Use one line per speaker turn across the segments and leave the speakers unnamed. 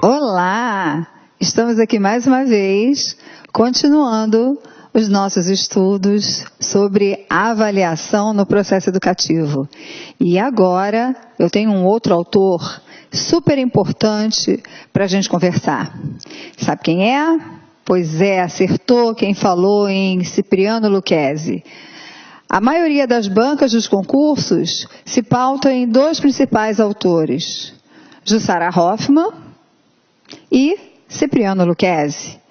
Olá! Estamos aqui mais uma vez, continuando os nossos estudos sobre avaliação no processo educativo. E agora eu tenho um outro autor super importante para a gente conversar. Sabe quem é? Pois é, acertou quem falou em Cipriano Lucchesi. A maioria das bancas dos concursos se pauta em dois principais autores, Jussara Hoffmann e Cipriano Lucchesi.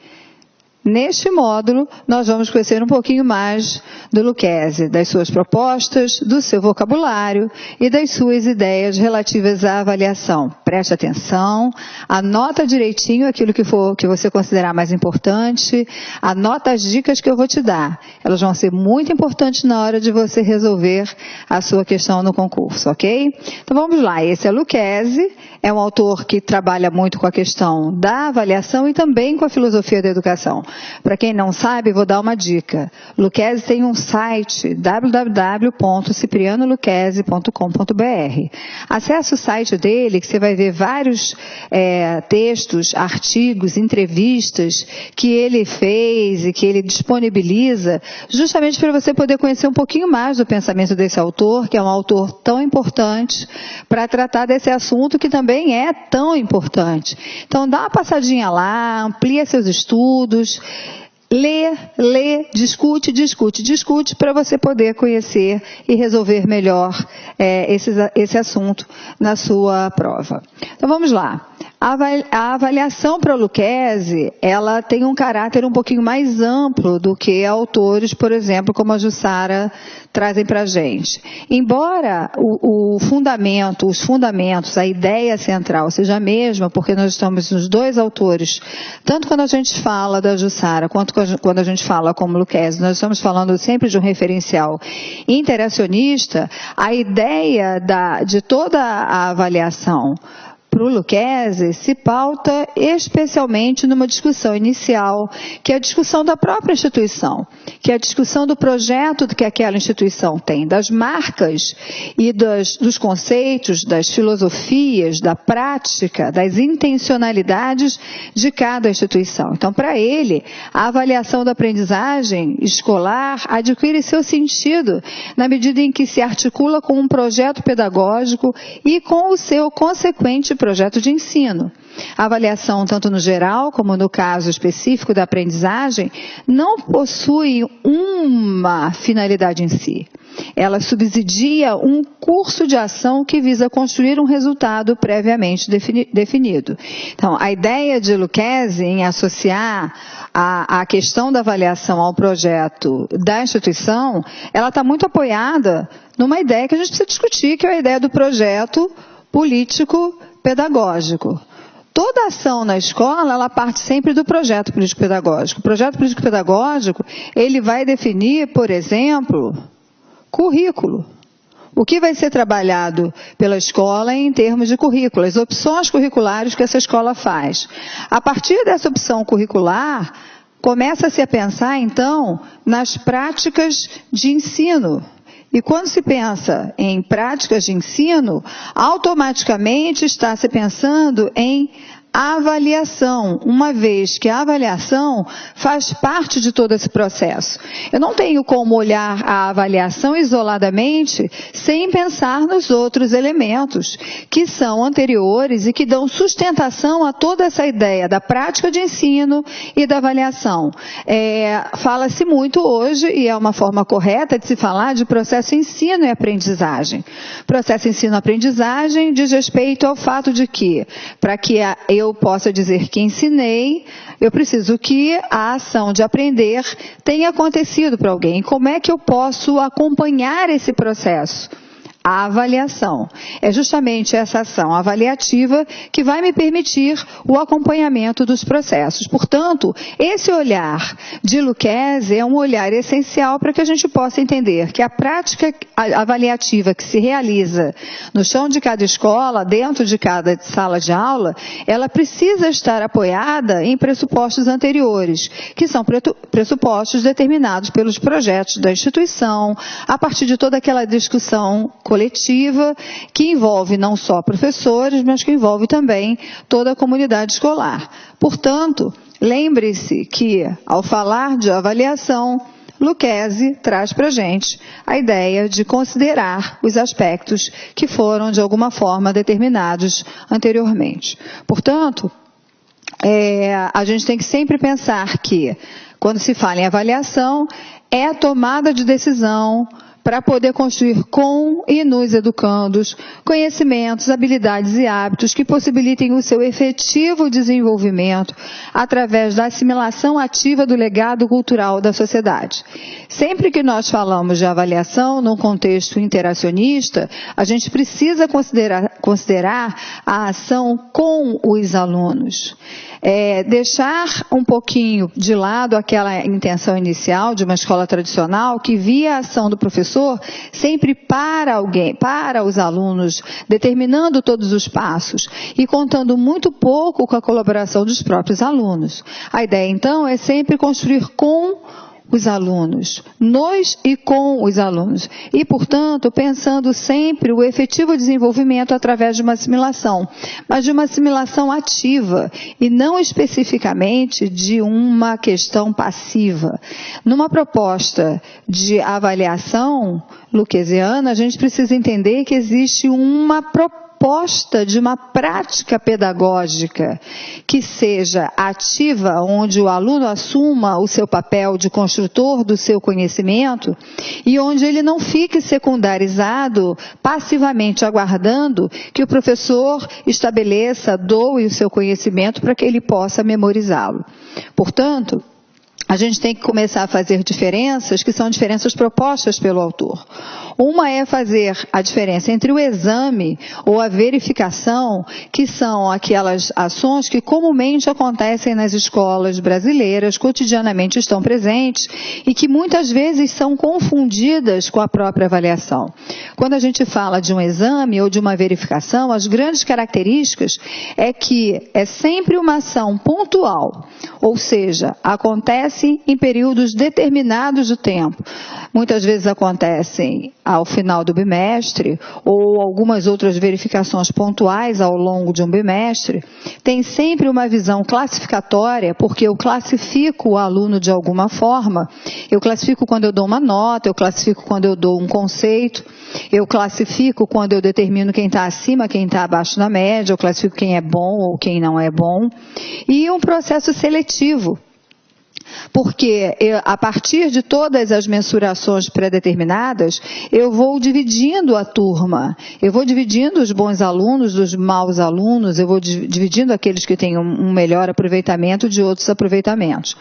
Neste módulo, nós vamos conhecer um pouquinho mais do Lucchesi, das suas propostas, do seu vocabulário e das suas ideias relativas à avaliação. Preste atenção, anota direitinho aquilo que você considerar mais importante, anota as dicas que eu vou te dar. Elas vão ser muito importantes na hora de você resolver a sua questão no concurso, ok? Então vamos lá, esse é Lucchesi, é um autor que trabalha muito com a questão da avaliação e também com a filosofia da educação. Para quem não sabe, vou dar uma dica. Lucchesi tem um site, www.ciprianoluchesi.com.br. Acesse o site dele, que você vai ver vários textos, artigos, entrevistas que ele fez e que ele disponibiliza, justamente para você poder conhecer um pouquinho mais do pensamento desse autor, que é um autor tão importante para tratar desse assunto que também é tão importante. Então, dá uma passadinha lá, amplia seus estudos, lê, discute, para você poder conhecer e resolver melhor esse assunto na sua prova. Então, vamos lá. A avaliação para o Lucchesi, ela tem um caráter um pouquinho mais amplo do que autores, por exemplo, como a Jussara trazem para a gente. Embora os fundamentos, a ideia central seja a mesma, porque nós estamos nos dois autores, tanto quando a gente fala da Jussara, quanto quando a gente fala como Lucchesi, nós estamos falando sempre de um referencial interacionista, a ideia de toda a avaliação para o Lucchesi se pauta especialmente numa discussão inicial, que é a discussão da própria instituição, que é a discussão do projeto que aquela instituição tem, das marcas e dos conceitos, das filosofias, da prática, das intencionalidades de cada instituição. Então, para ele, a avaliação da aprendizagem escolar adquire seu sentido na medida em que se articula com um projeto pedagógico e com o seu consequente projeto de ensino. A avaliação, tanto no geral como no caso específico da aprendizagem, não possui uma finalidade em si. Ela subsidia um curso de ação que visa construir um resultado previamente definido. Então, a ideia de Lucchesi em associar a questão da avaliação ao projeto da instituição, ela está muito apoiada numa ideia que a gente precisa discutir, que é a ideia do projeto político pedagógico. Toda ação na escola, ela parte sempre do projeto político-pedagógico. O projeto político-pedagógico, ele vai definir, por exemplo, currículo. O que vai ser trabalhado pela escola em termos de currículo, as opções curriculares que essa escola faz. A partir dessa opção curricular, começa-se a pensar, então, nas práticas de ensino. E quando se pensa em práticas de ensino, automaticamente está se pensando em avaliação, uma vez que a avaliação faz parte de todo esse processo. Eu não tenho como olhar a avaliação isoladamente sem pensar nos outros elementos que são anteriores e que dão sustentação a toda essa ideia da prática de ensino e da avaliação. Fala-se muito hoje, e é uma forma correta de se falar, de processo ensino e aprendizagem. Processo ensino-aprendizagem diz respeito ao fato de que, para que eu possa dizer que ensinei, eu preciso que a ação de aprender tenha acontecido para alguém. Como é que eu posso acompanhar esse processo? A avaliação. É justamente essa ação avaliativa que vai me permitir o acompanhamento dos processos. Portanto, esse olhar de Lucchesi é um olhar essencial para que a gente possa entender que a prática avaliativa que se realiza no chão de cada escola, dentro de cada sala de aula, ela precisa estar apoiada em pressupostos anteriores, que são pressupostos determinados pelos projetos da instituição, a partir de toda aquela discussão coletiva, que envolve não só professores, mas que envolve também toda a comunidade escolar. Portanto, lembre-se que, ao falar de avaliação, Lucchesi traz para a gente a ideia de considerar os aspectos que foram, de alguma forma, determinados anteriormente. Portanto, a gente tem que sempre pensar que, quando se fala em avaliação, é a tomada de decisão para poder construir com e nos educandos conhecimentos, habilidades e hábitos que possibilitem o seu efetivo desenvolvimento através da assimilação ativa do legado cultural da sociedade. Sempre que nós falamos de avaliação num contexto interacionista, a gente precisa considerar a ação com os alunos. Deixar um pouquinho de lado aquela intenção inicial de uma escola tradicional que via a ação do professor sempre para alguém, para os alunos, determinando todos os passos e contando muito pouco com a colaboração dos próprios alunos. A ideia, então, é sempre construir com os alunos, nos e com os alunos. E, portanto, pensando sempre o efetivo desenvolvimento através de uma assimilação, mas de uma assimilação ativa e não especificamente de uma questão passiva. Numa proposta de avaliação lucchesiana, a gente precisa entender que existe uma proposta de uma prática pedagógica que seja ativa, onde o aluno assuma o seu papel de construtor do seu conhecimento e onde ele não fique secundarizado, passivamente aguardando que o professor estabeleça, doe o seu conhecimento para que ele possa memorizá-lo. Portanto, a gente tem que começar a fazer diferenças que são diferenças propostas pelo autor. Uma é fazer a diferença entre o exame ou a verificação, que são aquelas ações que comumente acontecem nas escolas brasileiras, cotidianamente estão presentes e que muitas vezes são confundidas com a própria avaliação. Quando a gente fala de um exame ou de uma verificação, as grandes características é que é sempre uma ação pontual, ou seja, acontece em períodos determinados do tempo. Muitas vezes acontecem ao final do bimestre ou algumas outras verificações pontuais ao longo de um bimestre. Tem sempre uma visão classificatória, porque eu classifico o aluno de alguma forma. Eu classifico quando eu dou uma nota, eu classifico quando eu dou um conceito, eu classifico quando eu determino quem está acima, quem está abaixo da média, eu classifico quem é bom ou quem não é bom. E um processo seletivo. Porque a partir de todas as mensurações pré-determinadas, eu vou dividindo a turma, eu vou dividindo os bons alunos dos maus alunos, eu vou dividindo aqueles que têm um melhor aproveitamento de outros aproveitamentos.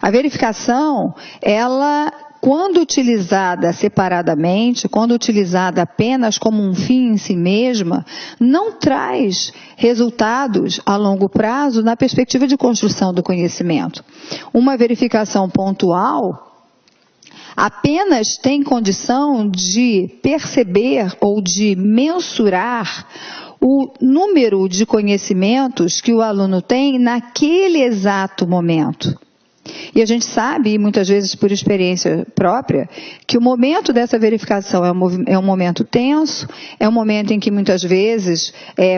A verificação, ela, quando utilizada separadamente, quando utilizada apenas como um fim em si mesma, não traz resultados a longo prazo na perspectiva de construção do conhecimento. Uma verificação pontual apenas tem condição de perceber ou de mensurar o número de conhecimentos que o aluno tem naquele exato momento. E a gente sabe, muitas vezes por experiência própria, que o momento dessa verificação é um momento tenso, é um momento em que muitas vezes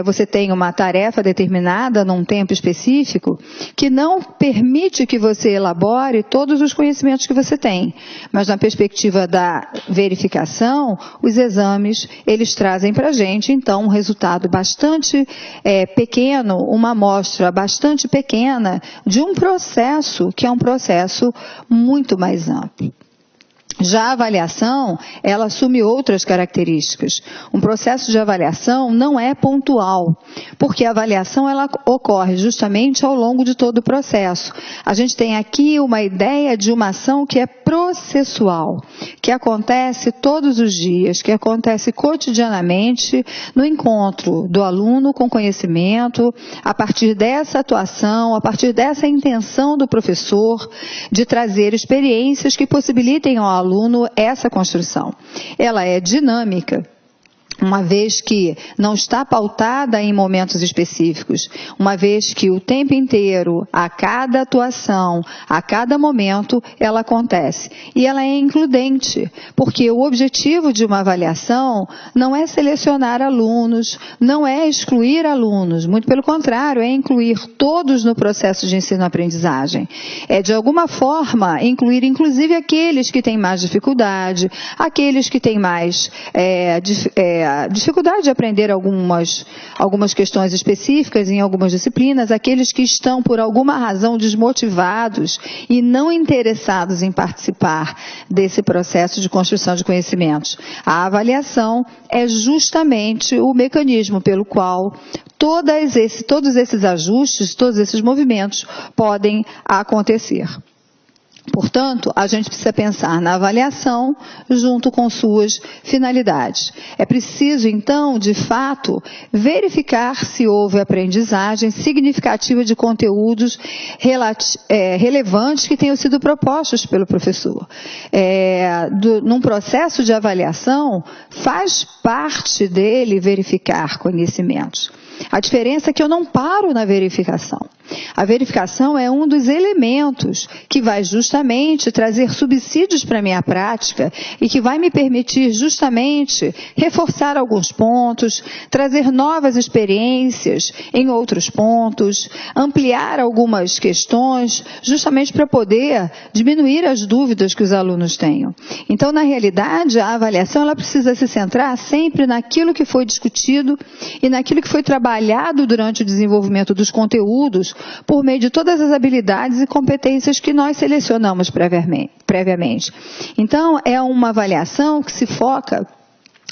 você tem uma tarefa determinada num tempo específico que não permite que você elabore todos os conhecimentos que você tem. Mas na perspectiva da verificação, os exames, eles trazem para a gente, então, um resultado bastante pequeno, uma amostra bastante pequena de um processo que é um processo muito mais amplo. Já a avaliação, ela assume outras características. Um processo de avaliação não é pontual, porque a avaliação ela ocorre justamente ao longo de todo o processo. A gente tem aqui uma ideia de uma ação que é processual, que acontece todos os dias, que acontece cotidianamente no encontro do aluno com conhecimento, a partir dessa atuação, a partir dessa intenção do professor de trazer experiências que possibilitem ao aluno essa construção. Ela é dinâmica, uma vez que não está pautada em momentos específicos, uma vez que o tempo inteiro, a cada atuação, a cada momento, ela acontece. E ela é includente, porque o objetivo de uma avaliação não é selecionar alunos, não é excluir alunos, muito pelo contrário, é incluir todos no processo de ensino-aprendizagem. É, de alguma forma, incluir inclusive aqueles que têm mais dificuldade, aqueles que têm mais dificuldade de aprender algumas questões específicas em algumas disciplinas, aqueles que estão por alguma razão desmotivados e não interessados em participar desse processo de construção de conhecimentos. A avaliação é justamente o mecanismo pelo qual todos esses ajustes, todos esses movimentos podem acontecer. Portanto, a gente precisa pensar na avaliação junto com suas finalidades. É preciso, então, de fato, verificar se houve aprendizagem significativa de conteúdos relevantes que tenham sido propostos pelo professor. Num processo de avaliação, faz parte dele verificar conhecimentos. A diferença é que eu não paro na verificação. A verificação é um dos elementos que vai justamente trazer subsídios para a minha prática e que vai me permitir justamente reforçar alguns pontos, trazer novas experiências em outros pontos, ampliar algumas questões, justamente para poder diminuir as dúvidas que os alunos tenham. Então, na realidade, a avaliação ela precisa se centrar sempre naquilo que foi discutido e naquilo que foi trabalhado durante o desenvolvimento dos conteúdos por meio de todas as habilidades e competências que nós selecionamos previamente. Então, é uma avaliação que se foca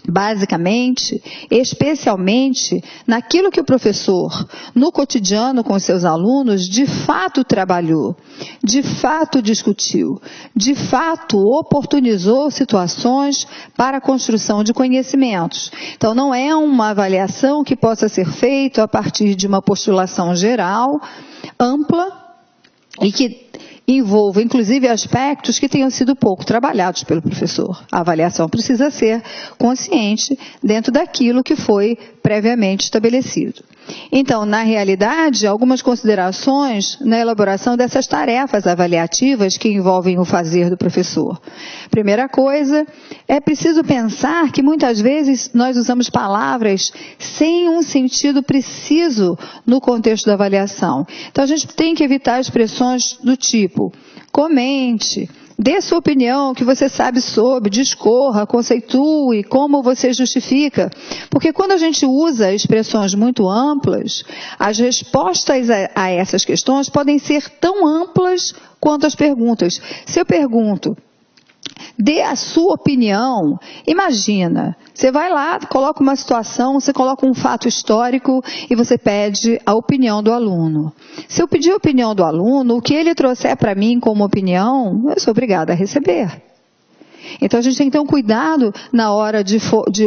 basicamente, especialmente, naquilo que o professor, no cotidiano com seus alunos, de fato trabalhou, de fato discutiu, de fato oportunizou situações para a construção de conhecimentos. Então, não é uma avaliação que possa ser feita a partir de uma postulação geral, ampla, e que envolva, inclusive, aspectos que tenham sido pouco trabalhados pelo professor. A avaliação precisa ser consciente dentro daquilo que foi previamente estabelecido. Então, na realidade, algumas considerações na elaboração dessas tarefas avaliativas que envolvem o fazer do professor. Primeira coisa, é preciso pensar que muitas vezes nós usamos palavras sem um sentido preciso no contexto da avaliação. Então, a gente tem que evitar expressões do tipo: comente, dê sua opinião, que você sabe sobre, discorra, conceitue, como você justifica. Porque quando a gente usa expressões muito amplas, as respostas a essas questões podem ser tão amplas quanto as perguntas. Se eu pergunto, dê a sua opinião, imagina, você vai lá, coloca uma situação, você coloca um fato histórico e você pede a opinião do aluno. Se eu pedir a opinião do aluno, o que ele trouxer para mim como opinião, eu sou obrigada a receber. Então, a gente tem que ter um cuidado na hora de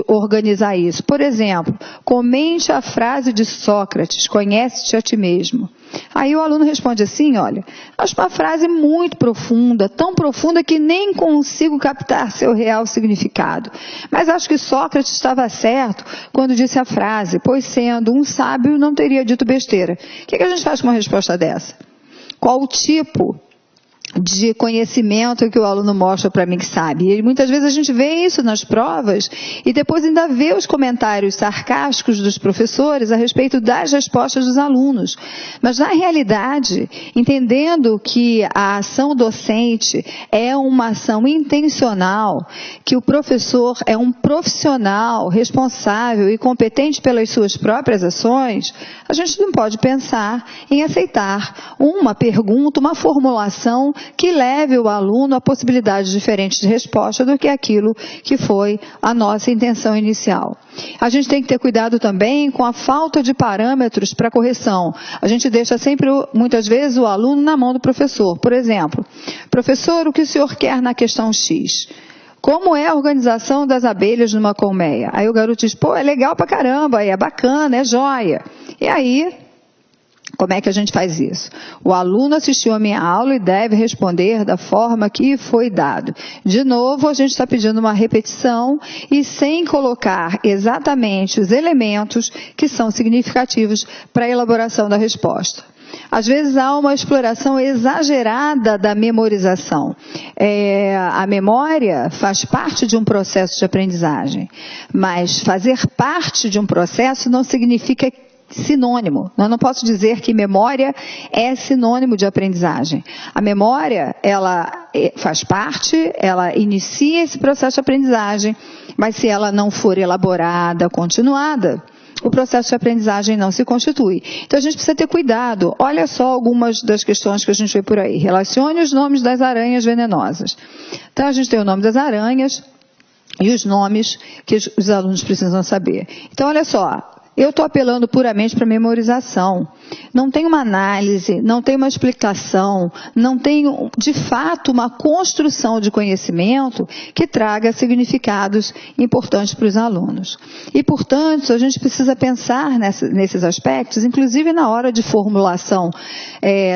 organizar isso. Por exemplo, comente a frase de Sócrates, conhece-te a ti mesmo. Aí o aluno responde assim, olha, acho uma frase muito profunda, tão profunda que nem consigo captar seu real significado. Mas acho que Sócrates estava certo quando disse a frase, pois sendo um sábio não teria dito besteira. O que a gente faz com uma resposta dessa? Qual o tipo de conhecimento que o aluno mostra para mim que sabe? E muitas vezes a gente vê isso nas provas e depois ainda vê os comentários sarcásticos dos professores a respeito das respostas dos alunos. Mas na realidade, entendendo que a ação docente é uma ação intencional, que o professor é um profissional responsável e competente pelas suas próprias ações, a gente não pode pensar em aceitar uma pergunta, uma formulação que leve o aluno a possibilidades diferentes de resposta do que aquilo que foi a nossa intenção inicial. A gente tem que ter cuidado também com a falta de parâmetros para correção. A gente deixa sempre, muitas vezes, o aluno na mão do professor. Por exemplo, professor, o que o senhor quer na questão X? Como é a organização das abelhas numa colmeia? Aí o garoto diz, pô, é legal pra caramba, é bacana, é joia. E aí, Como é que a gente faz isso? O aluno assistiu a minha aula e deve responder da forma que foi dado. De novo, a gente está pedindo uma repetição e sem colocar exatamente os elementos que são significativos para a elaboração da resposta. Às vezes há uma exploração exagerada da memorização. A memória faz parte de um processo de aprendizagem, mas fazer parte de um processo não significa sinônimo. Eu não posso dizer que memória é sinônimo de aprendizagem. A memória, ela faz parte, ela inicia esse processo de aprendizagem, mas se ela não for elaborada, continuada, o processo de aprendizagem não se constitui. Então a gente precisa ter cuidado. Olha só algumas das questões que a gente vê por aí. Relacione os nomes das aranhas venenosas. Então a gente tem o nome das aranhas e os nomes que os alunos precisam saber. Então olha só. Eu estou apelando puramente para memorização. Não tem uma análise, não tem uma explicação, não tem, de fato, uma construção de conhecimento que traga significados importantes para os alunos. E, portanto, a gente precisa pensar nesses aspectos, inclusive na hora de formulação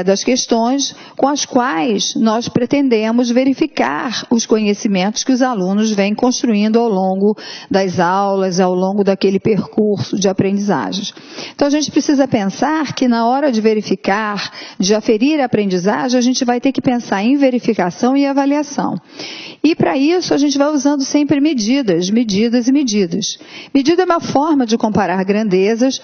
das questões com as quais nós pretendemos verificar os conhecimentos que os alunos vêm construindo ao longo das aulas, ao longo daquele percurso de aprendizagens. Então, a gente precisa pensar que na hora de verificar, de aferir a aprendizagem, a gente vai ter que pensar em verificação e avaliação. E para isso, a gente vai usando sempre medidas. Medida é uma forma de comparar grandezas,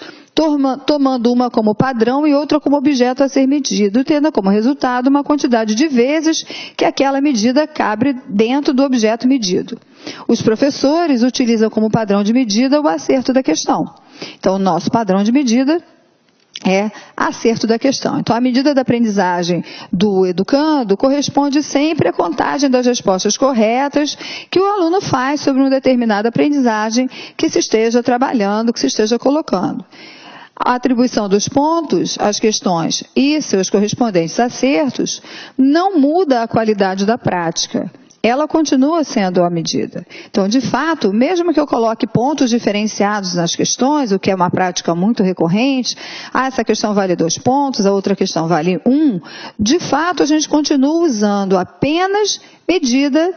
tomando uma como padrão e outra como objeto a ser medido, tendo como resultado uma quantidade de vezes que aquela medida cabe dentro do objeto medido. Os professores utilizam como padrão de medida o acerto da questão. Então, o nosso padrão de medida é acerto da questão. Então, a medida da aprendizagem do educando corresponde sempre à contagem das respostas corretas que o aluno faz sobre uma determinada aprendizagem que se esteja trabalhando, que se esteja colocando. A atribuição dos pontos às questões e seus correspondentes acertos não muda a qualidade da prática. Ela continua sendo a medida. Então, de fato, mesmo que eu coloque pontos diferenciados nas questões, o que é uma prática muito recorrente, essa questão vale 2 pontos, a outra questão vale 1, de fato, a gente continua usando apenas medida.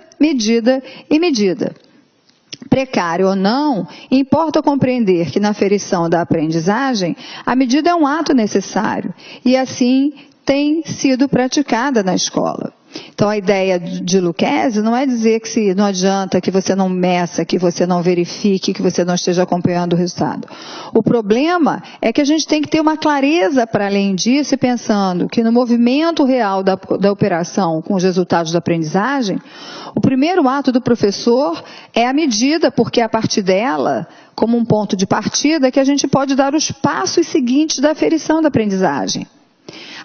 Precário ou não, importa compreender que na aferição da aprendizagem, a medida é um ato necessário e assim tem sido praticada na escola. Então, a ideia de Lucchesi não é dizer que não adianta que você não meça, que você não verifique, que você não esteja acompanhando o resultado. O problema é que a gente tem que ter uma clareza para além disso, pensando que no movimento real da operação com os resultados da aprendizagem, o primeiro ato do professor é a medida, porque é a partir dela, como um ponto de partida, que a gente pode dar os passos seguintes da aferição da aprendizagem.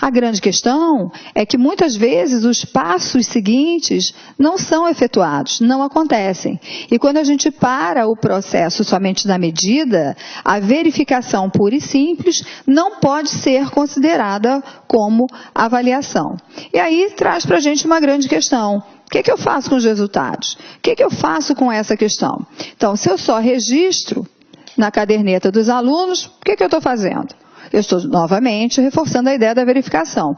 A grande questão é que muitas vezes os passos seguintes não são efetuados, não acontecem. E quando a gente para o processo somente na medida, a verificação pura e simples não pode ser considerada como avaliação. E aí traz para a gente uma grande questão. O que eu faço com os resultados? O que eu faço com essa questão? Então, se eu só registro na caderneta dos alunos, o que eu estou fazendo? Eu estou, novamente, reforçando a ideia da verificação.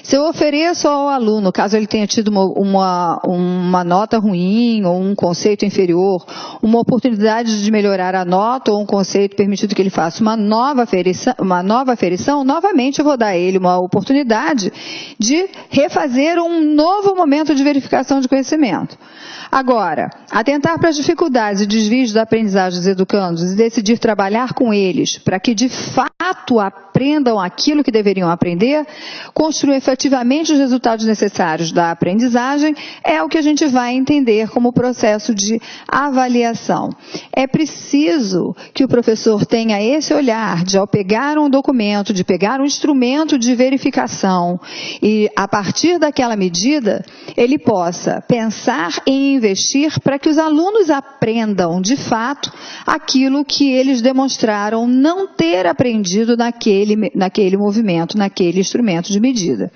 Se eu ofereço ao aluno, caso ele tenha tido uma nota ruim ou um conceito inferior, uma oportunidade de melhorar a nota ou um conceito permitido que ele faça uma nova aferição, novamente eu vou dar a ele uma oportunidade de refazer um novo momento de verificação de conhecimento. Agora, atentar para as dificuldades e desvios da aprendizagem dos educandos e decidir trabalhar com eles para que, de fato, aprendam aquilo que deveriam aprender, construir efetivamente os resultados necessários da aprendizagem, é o que a gente vai entender como processo de avaliação. É preciso que o professor tenha esse olhar de, ao pegar um documento, de pegar um instrumento de verificação e, a partir daquela medida, ele possa pensar em investir para que os alunos aprendam, de fato, aquilo que eles demonstraram não ter aprendido naquele movimento, naquele instrumento de medida.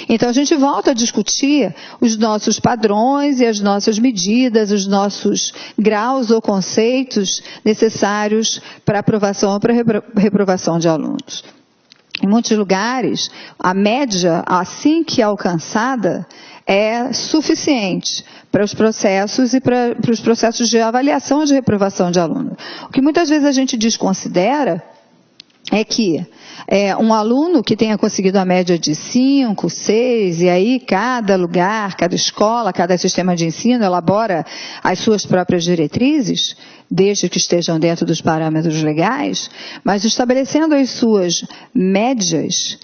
Então, a gente volta a discutir os nossos padrões e as nossas medidas, os nossos graus ou conceitos necessários para aprovação ou para reprovação de alunos. Em muitos lugares, a média, assim que alcançada, é suficiente para os processos e para os processos de avaliação e de reprovação de aluno. O que muitas vezes a gente desconsidera é que um aluno que tenha conseguido a média de 5, 6, e aí cada lugar, cada escola, cada sistema de ensino elabora as suas próprias diretrizes, desde que estejam dentro dos parâmetros legais, mas estabelecendo as suas médias,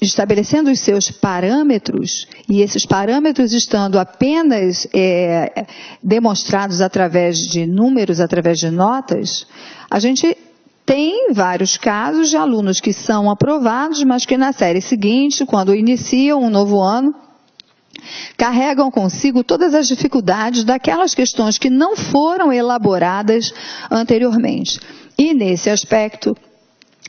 estabelecendo os seus parâmetros, e esses parâmetros estando apenas demonstrados através de números, através de notas, a gente tem vários casos de alunos que são aprovados, mas que na série seguinte, quando iniciam um novo ano, carregam consigo todas as dificuldades daquelas questões que não foram elaboradas anteriormente. E nesse aspecto,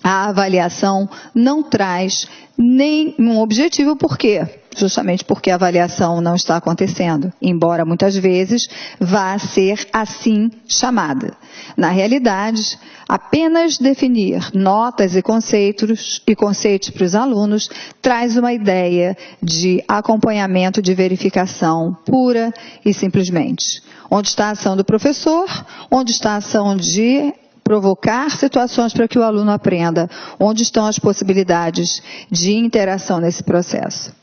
a avaliação não traz nenhum objetivo. Por quê? Justamente porque a avaliação não está acontecendo, embora muitas vezes vá ser assim chamada. Na realidade, apenas definir notas e conceitos para os alunos traz uma ideia de acompanhamento de verificação pura e simplesmente. Onde está a ação do professor? Onde está a ação de provocar situações para que o aluno aprenda? Onde estão as possibilidades de interação nesse processo?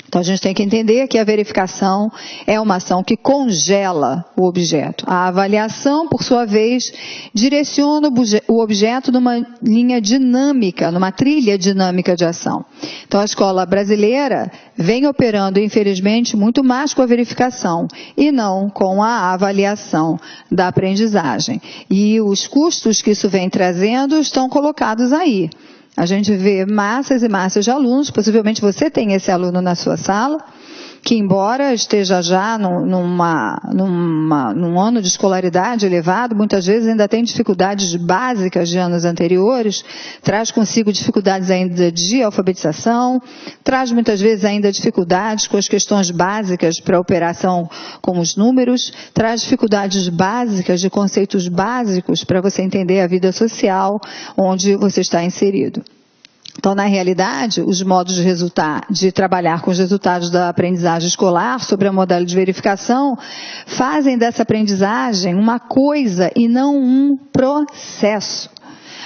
Então, a gente tem que entender que a verificação é uma ação que congela o objeto. A avaliação, por sua vez, direciona o objeto numa linha dinâmica, numa trilha dinâmica de ação. Então, a escola brasileira vem operando, infelizmente, muito mais com a verificação e não com a avaliação da aprendizagem. E os custos que isso vem trazendo estão colocados aí. A gente vê massas e massas de alunos, possivelmente você tem esse aluno na sua sala, que embora esteja já num ano de escolaridade elevado, muitas vezes ainda tem dificuldades básicas de anos anteriores, traz consigo dificuldades ainda de alfabetização, traz muitas vezes ainda dificuldades com as questões básicas para a operação com os números, traz dificuldades básicas de conceitos básicos para você entender a vida social onde você está inserido. Então, na realidade, os modos de trabalhar com os resultados da aprendizagem escolar sobre a modalidade de verificação fazem dessa aprendizagem uma coisa e não um processo.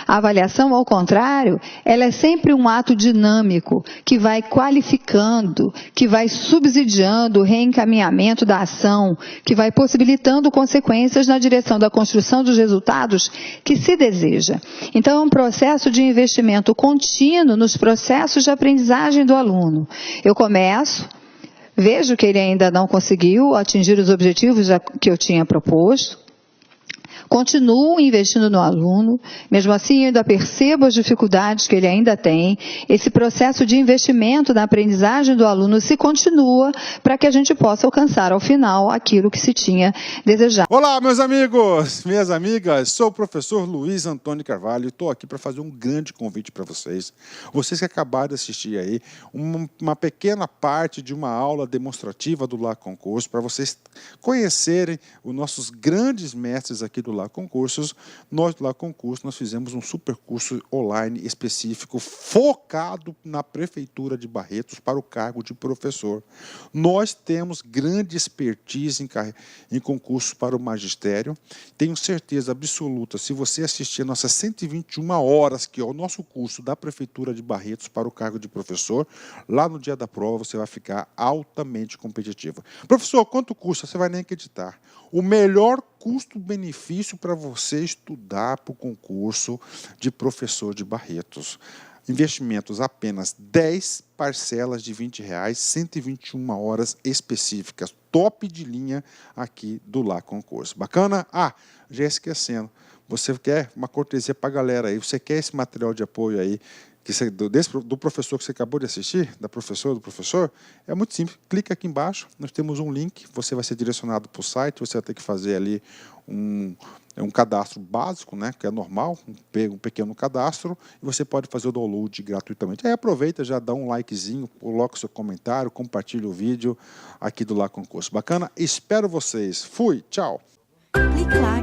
A avaliação, ao contrário, ela é sempre um ato dinâmico que vai qualificando, que vai subsidiando o reencaminhamento da ação, que vai possibilitando consequências na direção da construção dos resultados que se deseja. Então, é um processo de investimento contínuo nos processos de aprendizagem do aluno. Eu começo, vejo que ele ainda não conseguiu atingir os objetivos que eu tinha proposto, continuo investindo no aluno, mesmo assim eu ainda percebo as dificuldades que ele ainda tem. Esse processo de investimento na aprendizagem do aluno se continua para que a gente possa alcançar ao final aquilo que se tinha desejado.
Olá, meus amigos, minhas amigas, sou o professor Luiz Antônio Carvalho e estou aqui para fazer um grande convite para vocês. Vocês que acabaram de assistir aí uma pequena parte de uma aula demonstrativa do Lá Concurso, para vocês conhecerem os nossos grandes mestres aqui do Lá Concursos. Nós do Lá Concurso, nós fizemos um super curso online específico focado na Prefeitura de Barretos para o cargo de professor. Nós temos grande expertise em concursos para o magistério. Tenho certeza absoluta, se você assistir a nossas 121 horas, que é o nosso curso da Prefeitura de Barretos para o cargo de professor, lá no dia da prova você vai ficar altamente competitivo. Professor, quanto custa? Você vai nem acreditar. O melhor custo-benefício para você estudar para o concurso de professor de Barretos. Investimentos apenas 10 parcelas de R$20, 121 horas específicas, top de linha aqui do Lá Concurso. Bacana? Ah, já esquecendo, você quer uma cortesia para a galera aí, você quer esse material de apoio aí, do professor que você acabou de assistir, da professora, do professor, é muito simples. Clica aqui embaixo, nós temos um link, você vai ser direcionado para o site, você vai ter que fazer ali um cadastro básico, né, que é normal, um pequeno cadastro, e você pode fazer o download gratuitamente. Aí aproveita, já dá um likezinho, coloca o seu comentário, compartilha o vídeo aqui do Lá Concurso. Bacana? Espero vocês. Fui, tchau!
Clique lá.